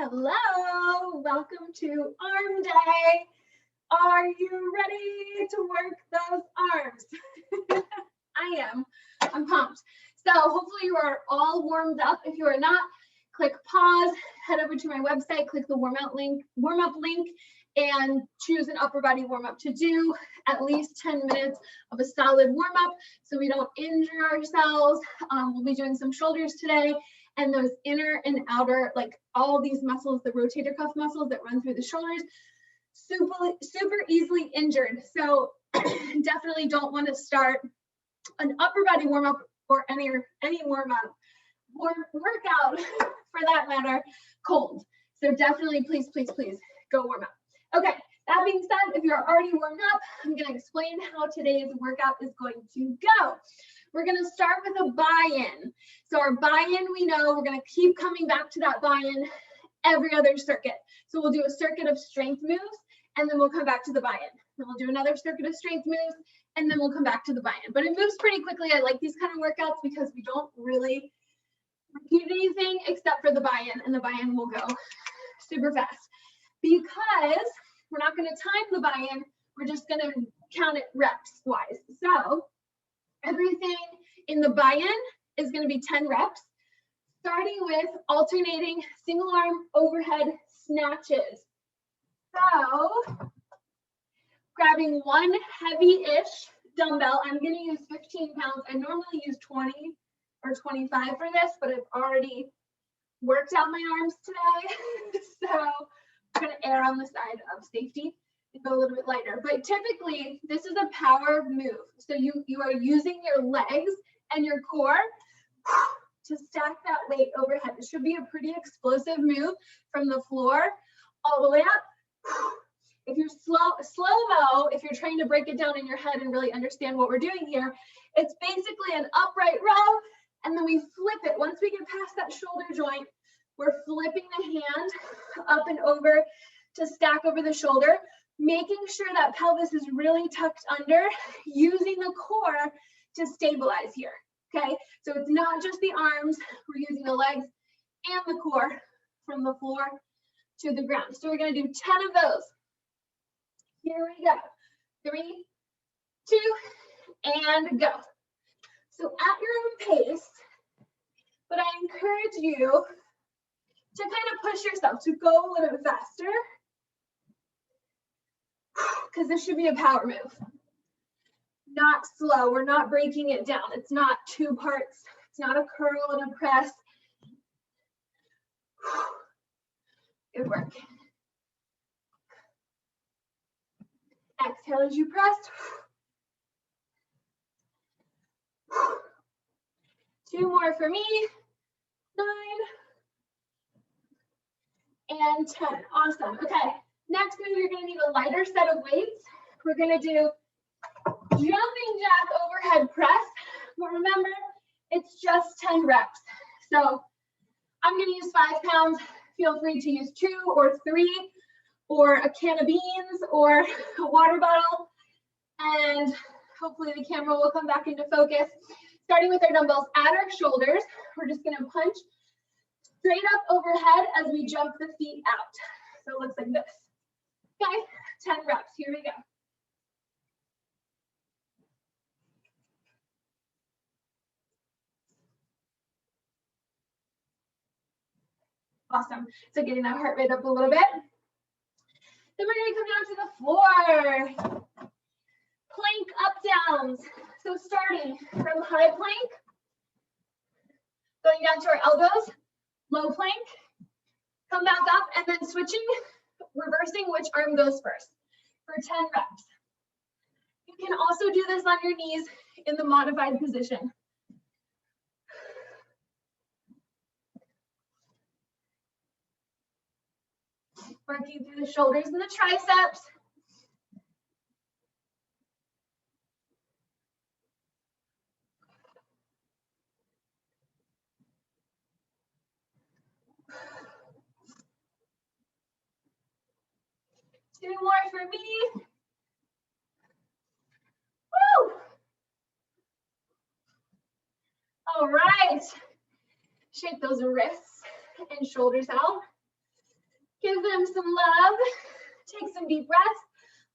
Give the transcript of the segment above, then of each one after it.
Hello, welcome to Arm Day. Are you ready to work those arms? I am. I'm pumped. So hopefully you are all warmed up. If you are not, click pause, head over to my website, click the warm up link, and choose an upper body warm up to do at least 10 minutes of a solid warm up so we don't injure ourselves. We'll be doing some shoulders today, and those inner and outer, like all these muscles, the rotator cuff muscles that run through the shoulders, super easily injured. So definitely don't want to start an upper body warm up or any warm up or workout for that matter cold. So definitely please go warm up. Okay, that being said, if you're already warmed up, I'm going to explain how today's workout is going to go. We're going to start with a buy-in. So our buy-in, we know we're going to keep coming back to that buy-in every other circuit. So we'll do a circuit of strength moves, and then we'll come back to the buy-in. Then we'll do another circuit of strength moves, and then we'll come back to the buy-in. But it moves pretty quickly. I like these kind of workouts because we don't really repeat anything except for the buy-in, and the buy-in will go super fast. Because we're not going to time the buy-in, we're just going to count it reps wise. So everything in the buy-in is going to be 10 reps, starting with alternating single arm overhead snatches. So grabbing one heavy-ish dumbbell, I'm going to use 15 pounds. I normally use 20 or 25 for this, but I've already worked out my arms today. So I'm going to err on the side of safety and go a little bit lighter. But typically, this is a power move. So you are using your legs and your core to stack that weight overhead. It should be a pretty explosive move from the floor all the way up. If you're slow-mo, if you're trying to break it down in your head and really understand what we're doing here, it's basically an upright row, and then we flip it. Once we get past that shoulder joint, we're flipping the hand up and over to stack over the shoulder, making sure that pelvis is really tucked under, using the core to stabilize here, okay? So it's not just the arms, we're using the legs and the core from the floor to the ground. So we're gonna do 10 of those. Here we go. 3, 2, and go. So at your own pace, but I encourage you to kind of push yourself to go a little bit faster, because this should be a power move. Not slow, we're not breaking it down. It's not 2 parts. It's not a curl and a press. Good work. Exhale as you press. 2 more for me. 9 and 10. Awesome. Okay. Next move, you're going to need a lighter set of weights. We're going to do jumping jack overhead press. But remember, it's just 10 reps. So I'm going to use 5 pounds. Feel free to use 2 or 3 or a can of beans or a water bottle. And hopefully the camera will come back into focus. Starting with our dumbbells at our shoulders, we're just going to punch straight up overhead as we jump the feet out. So it looks like this. Okay, 10 reps. Here we go. Awesome. So getting that heart rate up a little bit. Then we're going to come down to the floor. Plank up downs. So starting from high plank, going down to our elbows, low plank, come back up, and then switching, reversing which arm goes first for 10 reps. You can also do this on your knees in the modified position. Working through the shoulders and the triceps. Two more for me. Woo! All right. Shake those wrists and shoulders out. Give them some love. Take some deep breaths.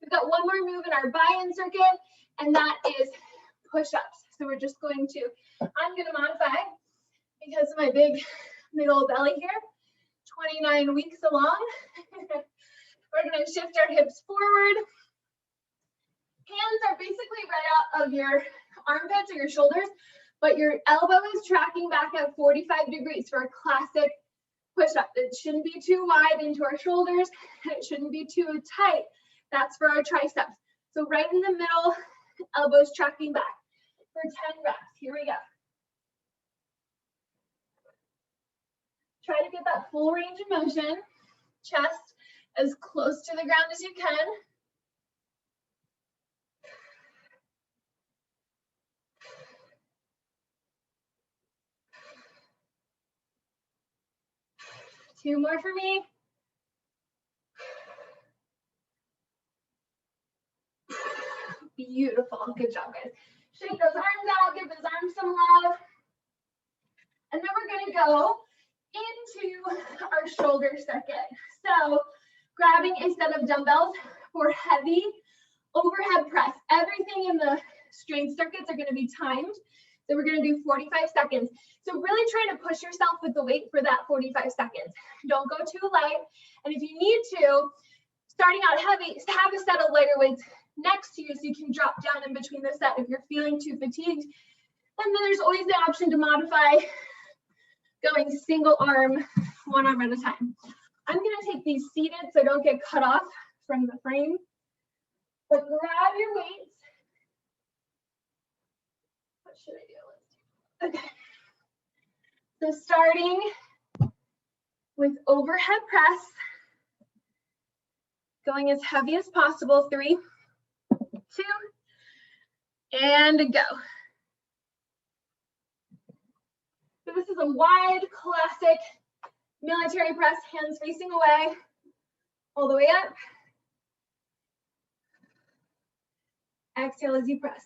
We've got one more move in our buy-in circuit, and that is push-ups. So we're just going to, I'm going to modify because of my big old belly here, 29 weeks along. We're going to shift our hips forward. Hands are basically right out of your armpits or your shoulders, but your elbow is tracking back at 45 degrees for a classic push-up. It shouldn't be too wide into our shoulders, and it shouldn't be too tight. That's for our triceps. So right in the middle, elbows tracking back for 10 reps. Here we go. Try to get that full range of motion. Chest as close to the ground as you can. Two more for me. Beautiful. Good job, guys. Shake those arms out. Give those arms some love. And then we're going to go into our shoulder circuit. So grabbing a set of dumbbells for heavy overhead press. Everything in the strength circuits are going to be timed. So we're going to do 45 seconds. So really try to push yourself with the weight for that 45 seconds. Don't go too light. And if you need to, starting out heavy, have a set of lighter weights next to you so you can drop down in between the set if you're feeling too fatigued. And then there's always the option to modify going single arm, one arm at a time. I'm going to take these seated so I don't get cut off from the frame. But grab your weights. What should I do? Okay. So starting with overhead press, going as heavy as possible. 3, 2, and go. So this is a wide classic military press, hands facing away, all the way up. Exhale as you press.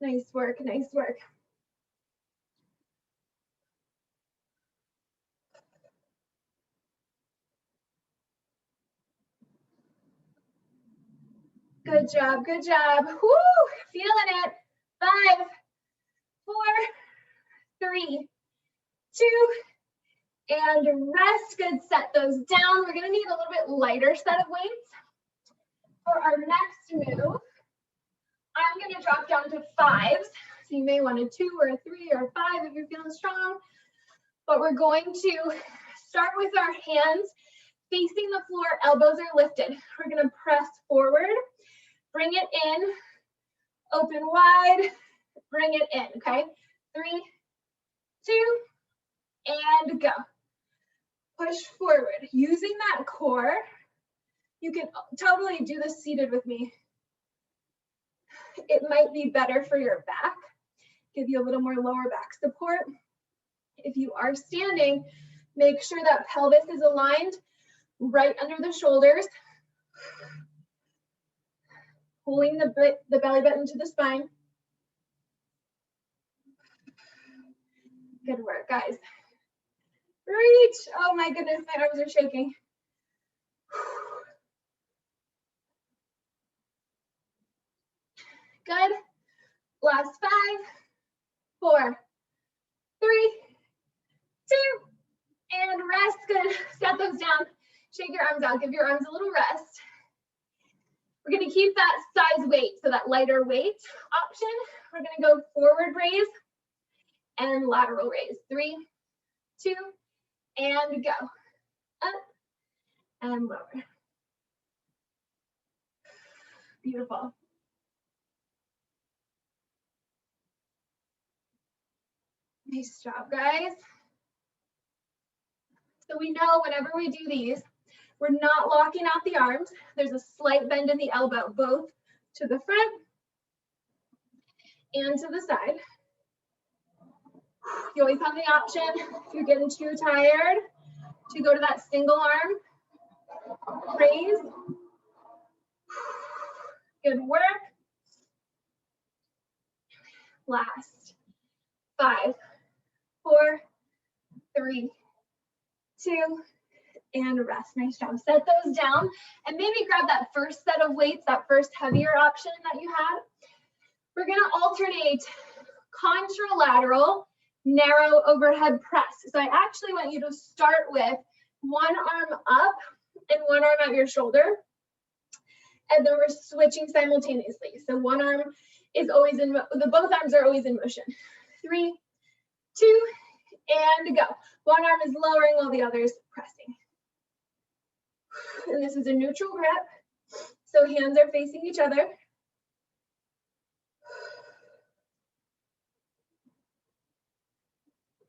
Nice work, nice work. Good job, good job. Woo, feeling it. 5, 4, 3, 2, and rest. Good, set those down. We're gonna need a little bit lighter set of weights. For our next move, I'm gonna drop down to 5s. So you may want a 2 or a 3 or a 5 if you're feeling strong. But we're going to start with our hands facing the floor, elbows are lifted. We're gonna press forward, bring it in, open wide, bring it in, okay? 3, 2, and go. Push forward. Using that core, you can totally do this seated with me. It might be better for your back, give you a little more lower back support. If you are standing, make sure that pelvis is aligned right under the shoulders, pulling the belly button to the spine. Good work, guys. Reach. Oh my goodness, my arms are shaking. Good. Last 5, 4, 3, 2, and rest. Good. Set those down. Shake your arms out. Give your arms a little rest. We're going to keep that size weight, so that lighter weight option. We're going to go forward raise and lateral raise. 3, 2, and go. Up and lower. Beautiful. Nice job, guys. So we know whenever we do these, we're not locking out the arms. There's a slight bend in the elbow, both to the front and to the side. You always have the option, if you're getting too tired, to go to that single arm raise. Good work. Last. 5, 4, 3, 2, and rest. Nice job. Set those down and maybe grab that first set of weights, that first heavier option that you had. We're going to alternate contralateral narrow overhead press. So I actually want you to start with one arm up and one arm at your shoulder. And then we're switching simultaneously. So one arm is always in, both arms are always in motion. 3, 2, and go. One arm is lowering while the other is pressing. And this is a neutral grip. So hands are facing each other.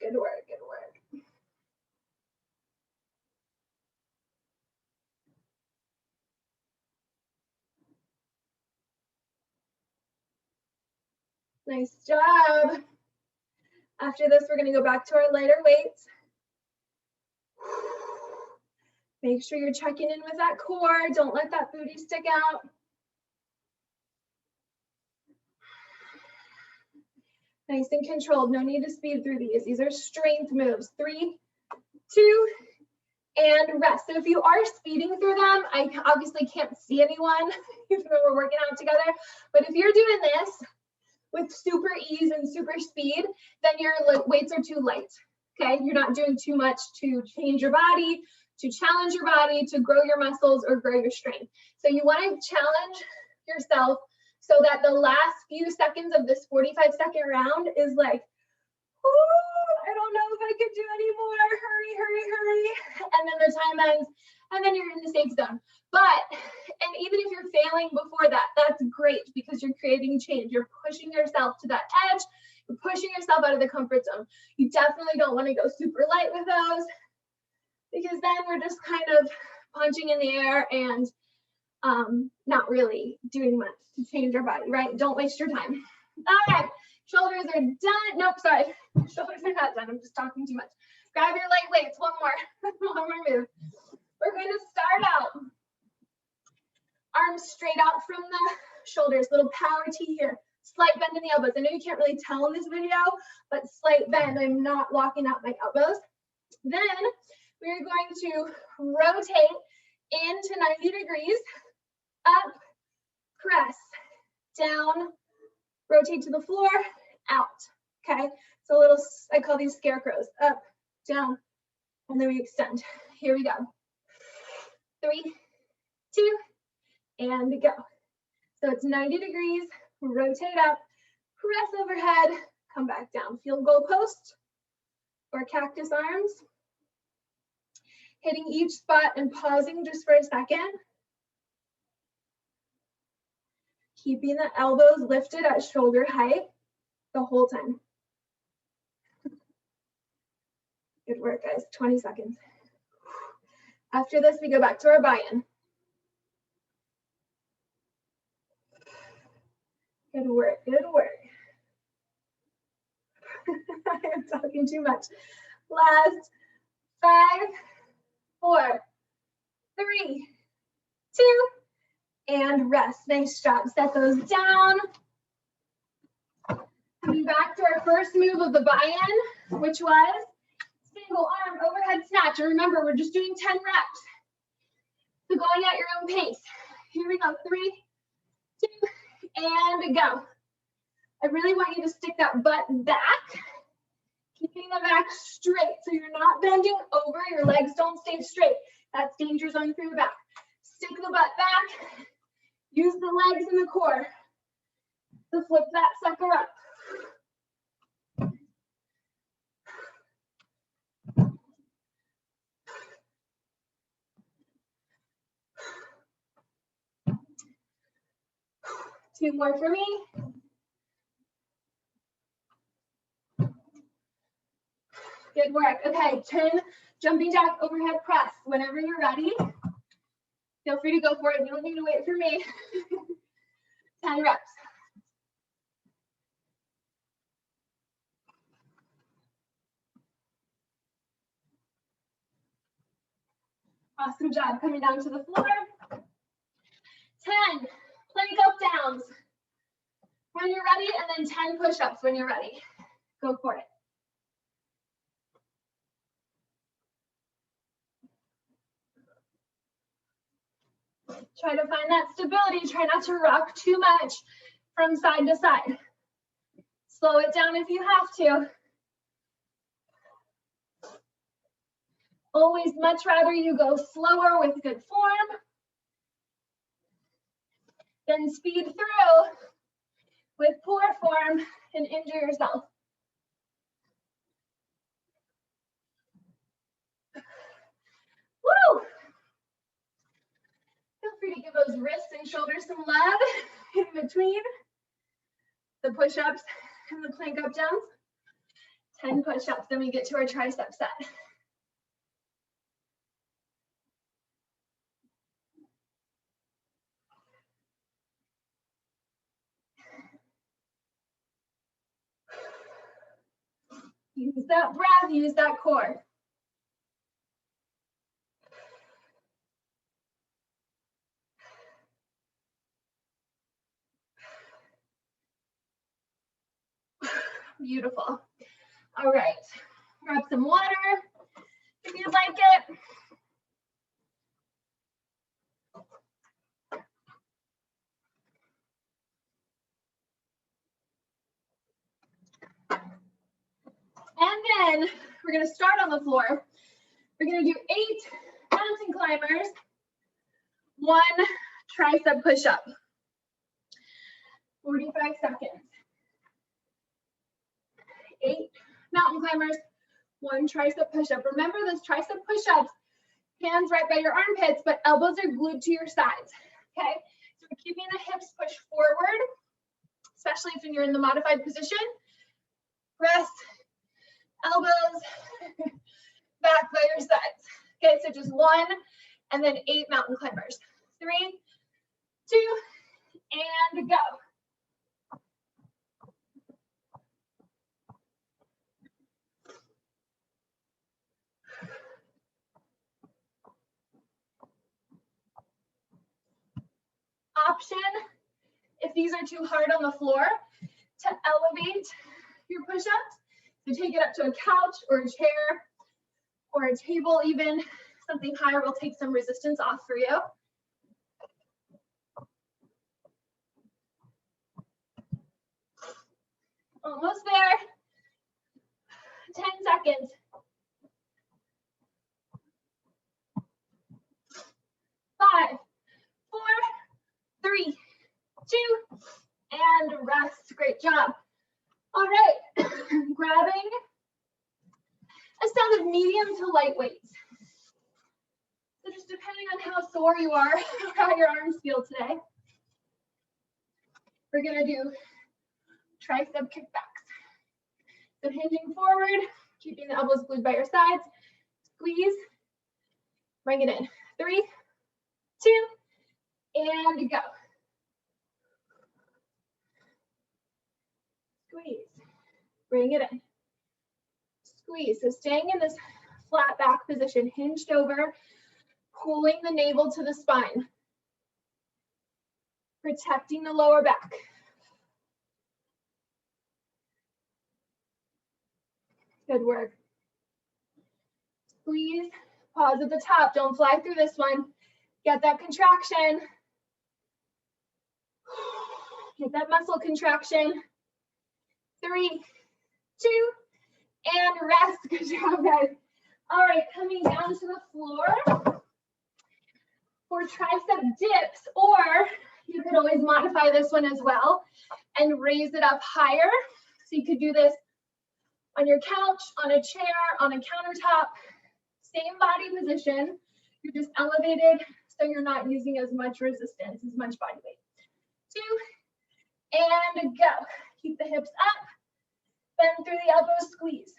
Good work, good work. Nice job. After this, we're going to go back to our lighter weights. Make sure you're checking in with that core. Don't let that booty stick out. Nice and controlled. No need to speed through these. These are strength moves. 3, 2, and rest. So if you are speeding through them, I obviously can't see anyone even though we're working out together. But if you're doing this with super ease and super speed, then your weights are too light. Okay, you're not doing too much to change your body, to challenge your body, to grow your muscles or grow your strength. So you want to challenge yourself so that the last few seconds of this 45-second round is like, ooh, I don't know if I could do any more. Hurry, hurry, hurry. And then the time ends, and then you're in the safe zone. But, and even if you're failing before that, that's great because you're creating change. You're pushing yourself to that edge. You're pushing yourself out of the comfort zone. You definitely don't want to go super light with those because then we're just kind of punching in the air and not really doing much to change our body, right? Don't waste your time. All right, shoulders are done. Nope, sorry. Shoulders are not done. I'm just talking too much. Grab your light weights. One more move. We're going to start out. Arms straight out from the shoulders. Little power T here. Slight bend in the elbows. I know you can't really tell in this video, but slight bend. I'm not locking out my elbows. Then we're going to rotate into 90 degrees. Up, press, down, rotate to the floor, out. Okay, so a little, I call these scarecrows. Up, down, and then we extend. Here we go. 3, 2, and go. So it's 90 degrees, rotate up, press overhead, come back down. Feel goal post or cactus arms. Hitting each spot and pausing just for a second. Keeping the elbows lifted at shoulder height the whole time. Good work, guys. 20 seconds. After this, we go back to our buy-in. Good work, good work. I am talking too much. Last 5, 4, 3, 2, and rest. Nice job. Set those down. Coming back to our first move of the buy-in, which was single arm overhead snatch. And remember, we're just doing 10 reps. So going at your own pace. Here we go. 3, 2, and go. I really want you to stick that butt back, keeping the back straight. So you're not bending over. Your legs don't stay straight. That's danger zone for your back. Stick the butt back. Use the legs and the core to flip that sucker up. Two more for me. Good work. Okay, 10 jumping jack overhead press. Whenever you're ready, feel free to go for it. You don't need to wait for me. 10 reps. Awesome job. Coming down to the floor. 10, plank up and 10 push-ups when you're ready. Go for it. Try to find that stability. Try not to rock too much from side to side. Slow it down if you have to. Always much rather you go slower with good form than speed through with poor form and injure yourself. Woo! Feel free to give those wrists and shoulders some love in between the push-ups and the plank up downs. 10 push-ups, then we get to our tricep set. Use that breath, use that core. Beautiful. All right, grab some water if you'd like it. And then we're gonna start on the floor. We're gonna do 8 mountain climbers, 1 tricep push-up. 45 seconds. 8 mountain climbers, 1 tricep push-up. Remember those tricep push-ups, hands right by your armpits, but elbows are glued to your sides, okay? So we're keeping the hips pushed forward, especially if you're in the modified position. Press, elbows, back by your sides. Okay, so just 1, and then 8 mountain climbers. 3, 2, and go. Option, if these are too hard on the floor, to elevate your push-ups. So take it up to a couch or a chair or a table even. Something higher will take some resistance off for you. Almost there. 10 seconds. 5, 4, 3, 2, and rest. Great job. All right, grabbing a set of medium to light weights. So just depending on how sore you are, how your arms feel today, we're gonna do tricep kickbacks. So hinging forward, keeping the elbows glued by your sides, squeeze, bring it in. 3, 2, and go. Squeeze, bring it in. Squeeze, so staying in this flat back position, hinged over, pulling the navel to the spine, protecting the lower back. Good work. Squeeze, pause at the top, don't fly through this one. Get that contraction. Get that muscle contraction. 3, 2, and rest. Good job, guys. All right, coming down to the floor for tricep dips, or you could always modify this one as well and raise it up higher. So you could do this on your couch, on a chair, on a countertop, same body position. You're just elevated so you're not using as much resistance, as much body weight. 2, and go. Keep the hips up, bend through the elbows, squeeze.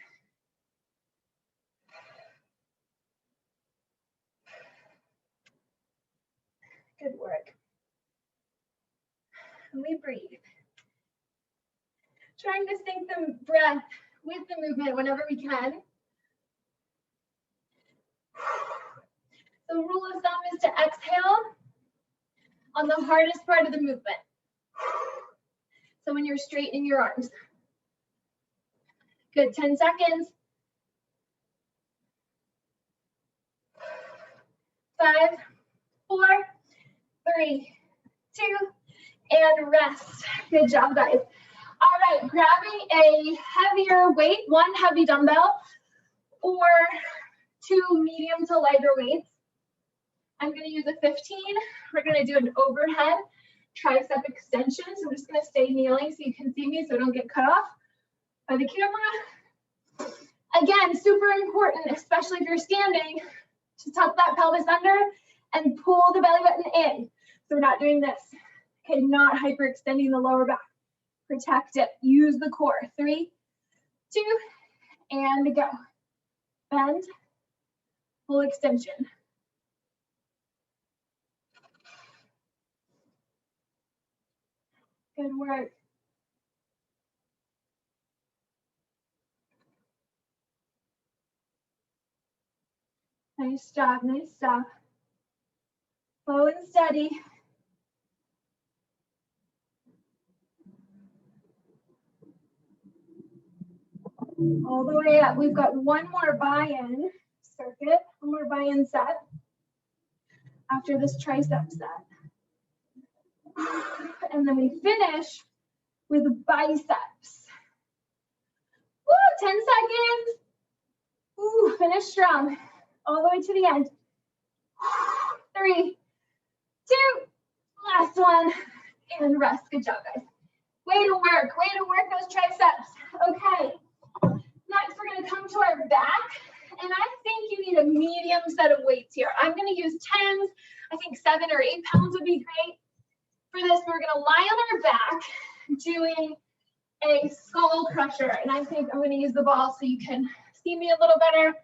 Good work. And we breathe. Trying to sync the breath with the movement whenever we can. The rule of thumb is to exhale on the hardest part of the movement. So when you're straightening your arms. Good, 10 seconds. 5, 4, 3, 2, and rest. Good job, guys. All right, grabbing a heavier weight, one heavy dumbbell or 2 medium to lighter weights. I'm going to use a 15. We're going to do an overhead tricep extension. So I'm just going to stay kneeling so you can see me so I don't get cut off by the camera. Again, super important, especially if you're standing, to tuck that pelvis under and pull the belly button in. So we're not doing this. Okay, not hyperextending the lower back. Protect it. Use the core. 3, 2, and go. Bend, full extension. Good work. Nice job, nice job. Slow and steady. All the way up. We've got one more buy-in circuit, one more buy-in set after this tricep set. And then we finish with biceps. Woo, 10 seconds. Ooh, finish strong. All the way to the end. 3, 2, last one, and rest. Good job, guys. Way to work those triceps. Okay, next we're gonna come to our back, and I think you need a medium set of weights here. I'm gonna use 10s. I think 7 or 8 pounds would be great. For this, we're gonna lie on our back, doing a skull crusher, and I think I'm gonna use the ball so you can see me a little better.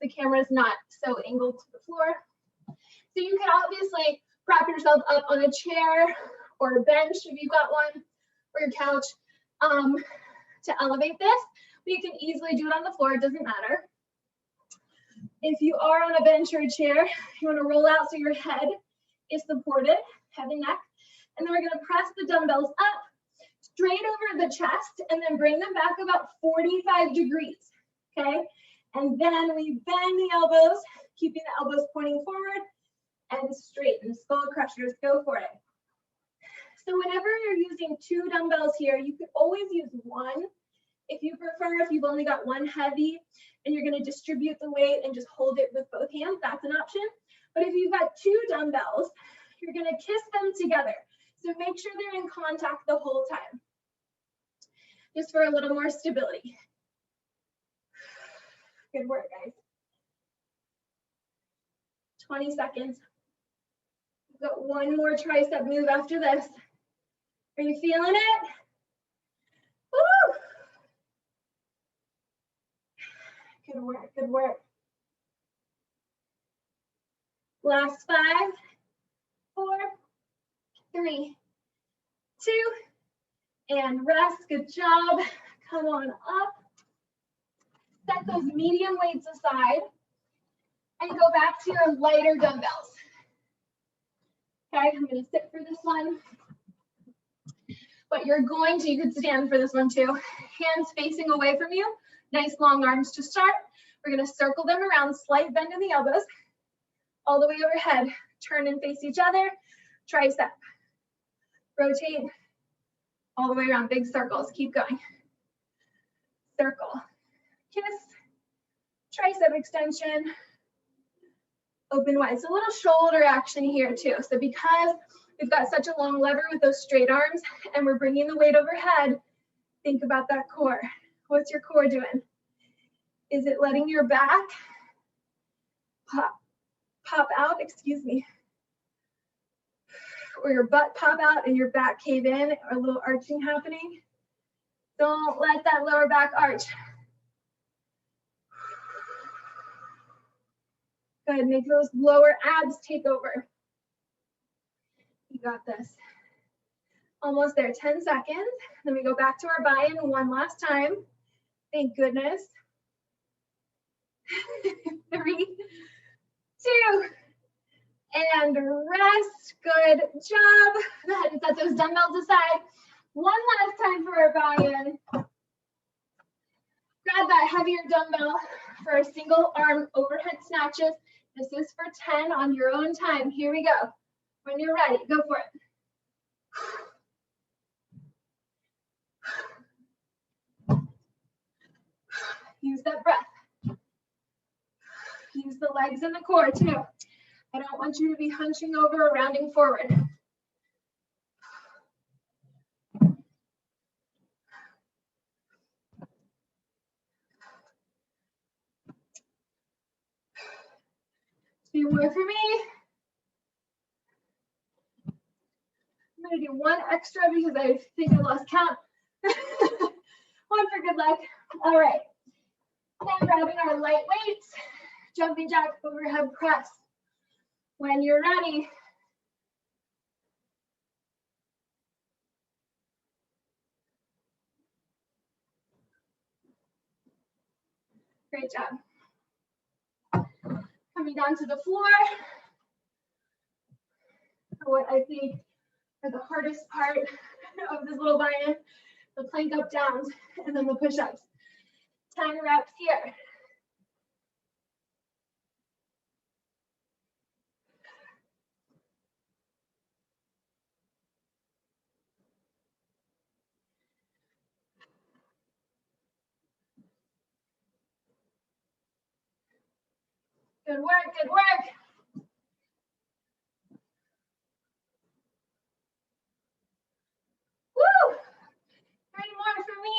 The camera is not so angled to the floor. So you can obviously prop yourself up on a chair or a bench if you've got one, or your couch to elevate this. But you can easily do it on the floor, it doesn't matter. If you are on a bench or a chair, you want to roll out so your head is supported, head and neck. And then we're going to press the dumbbells up, straight over the chest, and then bring them back about 45 degrees, okay? And then we bend the elbows, keeping the elbows pointing forward, and straighten. Skull crushers, go for it. So whenever you're using 2 dumbbells here, you could always use 1 if you prefer. If you've only got 1 heavy and you're going to distribute the weight and just hold it with both hands, that's an option. But if you've got 2 dumbbells, you're going to kiss them together. So make sure they're in contact the whole time, just for a little more stability. Good work, guys. 20 seconds. We've got one more tricep move after this. Are you feeling it? Woo! Good work, good work. Last 5, 4, 3, 2, and rest. Good job. Come on up. Set those medium weights aside and go back to your lighter dumbbells. Okay, I'm going to sit for this one. But you're going to, you could stand for this one too. Hands facing away from you. Nice long arms to start. We're going to circle them around, slight bend in the elbows, all the way overhead. Turn and face each other. Tricep. Rotate all the way around, big circles. Keep going. Circle. Kiss. Tricep extension. Open wide. So a little shoulder action here too. So because we've got such a long lever with those straight arms and we're bringing the weight overhead, think about that core. What's your core doing? Is it letting your back pop out, excuse me, or your butt pop out and your back cave in, or a little arching happening? Don't let that lower back arch. Good, make those lower abs take over. You got this. Almost there, 10 seconds. Then we go back to our buy-in one last time. Thank goodness. 3, 2, and rest. Good job. Go ahead and set those dumbbells aside. One last time for our buy-in. Grab that heavier dumbbell for our single arm overhead snatches. This is for 10 on your own time. Here we go. When you're ready, go for it. Use that breath. Use the legs and the core too. I don't want you to be hunching over or rounding forward. Two more for me. I'm gonna do one extra because I think I lost count. One for good luck. All right. Now grabbing our light weights, jumping jack overhead press. When you're ready. Great job. Coming down to the floor. For what I think are the hardest part of this little buy-in, the plank up downs and then the push-ups. 10 reps here. Good work, good work. Woo! 3 more for me.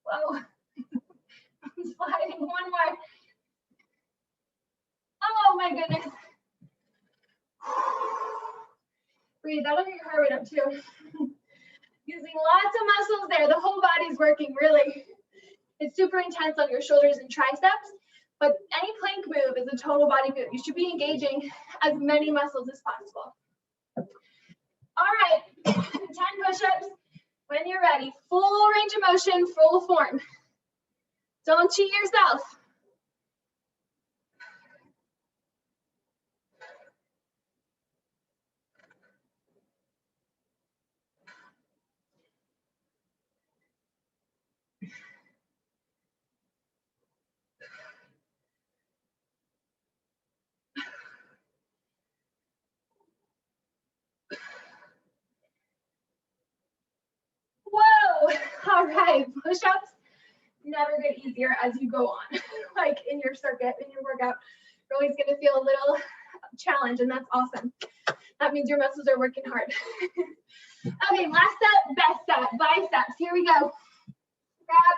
Whoa. I'm sliding. One more. Oh my goodness. Breathe. That'll get your heart rate up too. Using lots of muscles there. The whole body's working really. It's super intense on your shoulders and triceps, but any plank move is a total body move. You should be engaging as many muscles as possible. All right, 10 push-ups. When you're ready, full range of motion, full form. Don't cheat yourself. Whoa, all right, push-ups never get easier as you go on. Like in your circuit, in your workout, you're always gonna feel a little challenge, and that's awesome. That means your muscles are working hard. Okay, last set, best set, biceps. Here we go. Grab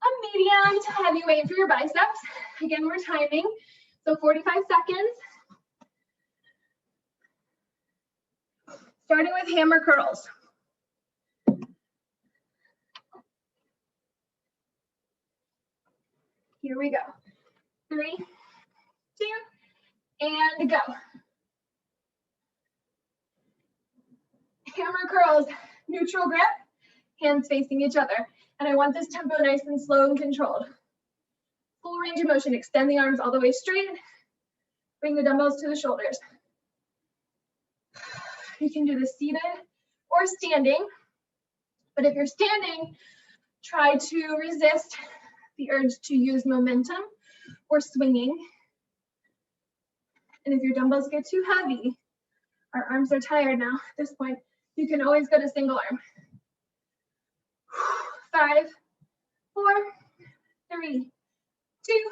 a medium to heavy weight for your biceps. Again, we're timing, so 45 seconds. Starting with hammer curls. Here we go. 3, 2, and go. Hammer curls, neutral grip, hands facing each other. And I want this tempo nice and slow and controlled. Full range of motion, extend the arms all the way straight. Bring the dumbbells to the shoulders. You can do this seated or standing. But if you're standing, try to resist the urge to use momentum or swinging. And if your dumbbells get too heavy, our arms are tired now at this point, you can always go to single arm. 5, 4, 3, 2,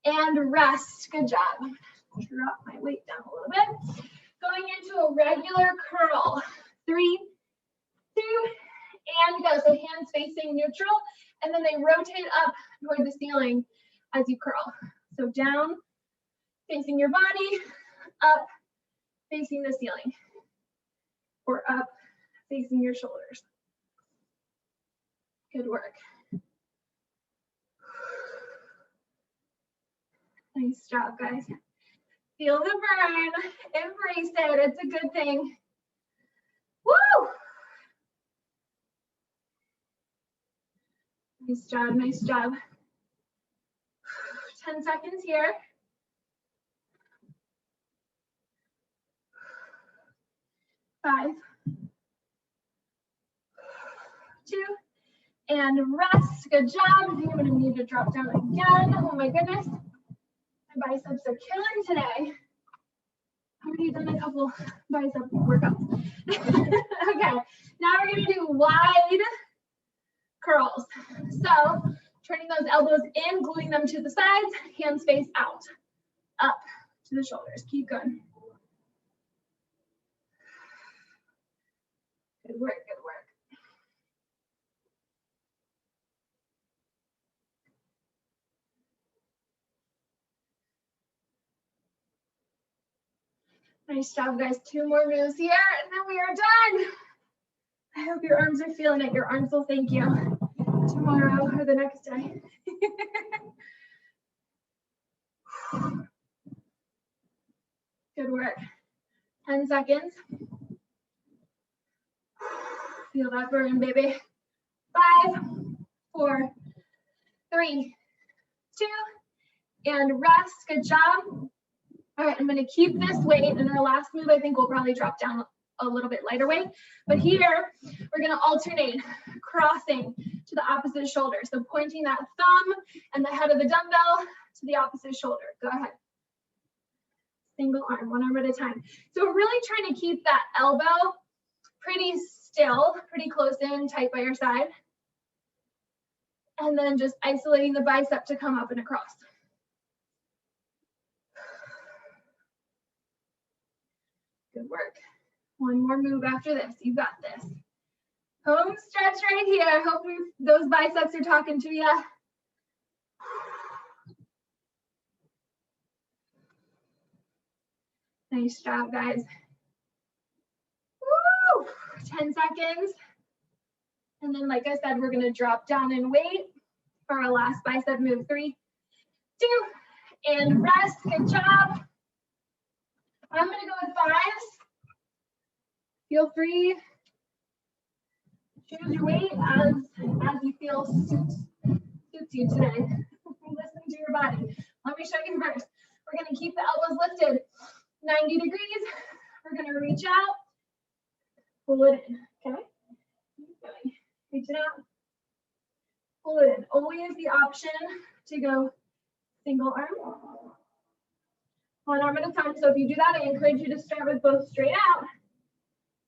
and rest. Good job. Drop my weight down a little bit. Going into a regular curl. 3, 2, and go. So hands facing neutral, and then they rotate up toward the ceiling as you curl. So down, facing your body, up, facing the ceiling, or up, facing your shoulders. Good work. Nice job, guys. Feel the burn, embrace it, it's a good thing. Woo! Nice job, nice job. 10 seconds here. 5, 2, and rest. Good job. I think I'm going to need to drop down again. Oh my goodness. My biceps are killing today. I've already done a couple bicep workouts. Okay, now we're going to do wide curls. So turning those elbows in, gluing them to the sides, hands face out, up to the shoulders. Keep going. Good work, good work. Nice job, guys. 2 more moves here, and then we are done. I hope your arms are feeling it. Your arms will thank you tomorrow or the next day. Good work. 10 seconds. Feel that burn, baby. 5, 4, 3, 2, and rest. Good job. All right, I'm going to keep this weight. In our last move, I think we'll probably drop down a little bit lighter weight. But here, we're going to alternate crossing to the opposite shoulder. So pointing that thumb and the head of the dumbbell to the opposite shoulder. Go ahead. Single arm, 1 arm at a time. So we're really trying to keep that elbow pretty still, pretty close in, tight by your side. And then just isolating the bicep to come up and across. Good work. 1 more move after this. You got this. Home stretch right here. Hope those biceps are talking to you. Nice job, guys. Woo! 10 seconds. And then, like I said, we're going to drop down in weight for our last bicep move. 3, 2, and rest. Good job. I'm going to go with 5s. Feel free. Choose your weight as you feel suits you today. Listen to your body. Let me show you first. We're going to keep the elbows lifted 90 degrees. We're going to reach out, pull it in. Okay? Keep going. Reach it out, pull it in. Always the option to go single arm. 1 arm at a time. So if you do that, I encourage you to start with both straight out.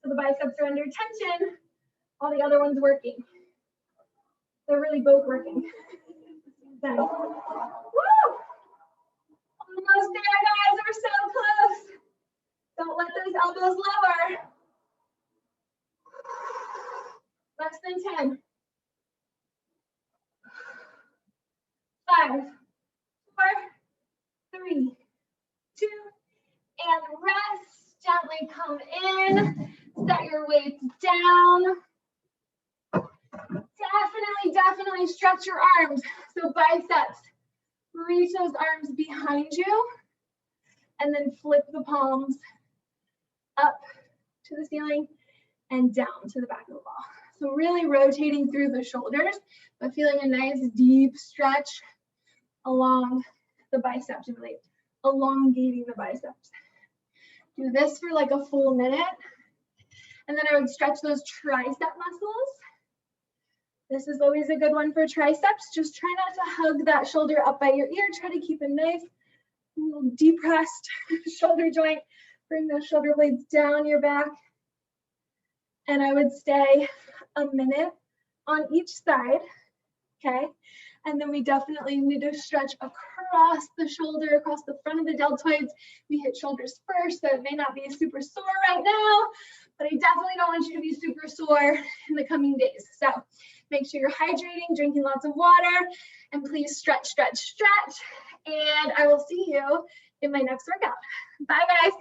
So the biceps are under tension while the other one's working. They're really both working. Woo! Almost there, guys. We're so close. Don't let those elbows lower. Less than 10. 5, 4, 3, 2, and rest. Gently come in. Set your weights down. Definitely stretch your arms. So biceps, reach those arms behind you and then flip the palms up to the ceiling and down to the back of the wall. So really rotating through the shoulders, but feeling a nice deep stretch along the biceps, really elongating the biceps. Do this for like a full minute. And then I would stretch those tricep muscles. This is always a good one for triceps. Just try not to hug that shoulder up by your ear. Try to keep a nice, little depressed shoulder joint. Bring those shoulder blades down your back. And I would stay a minute on each side, okay? And then we definitely need to stretch across the shoulder, across the front of the deltoids. We hit shoulders first, so it may not be super sore right now, but I definitely don't want you to be super sore in the coming days. So make sure you're hydrating, drinking lots of water, and please stretch, stretch, stretch. And I will see you in my next workout. Bye, guys.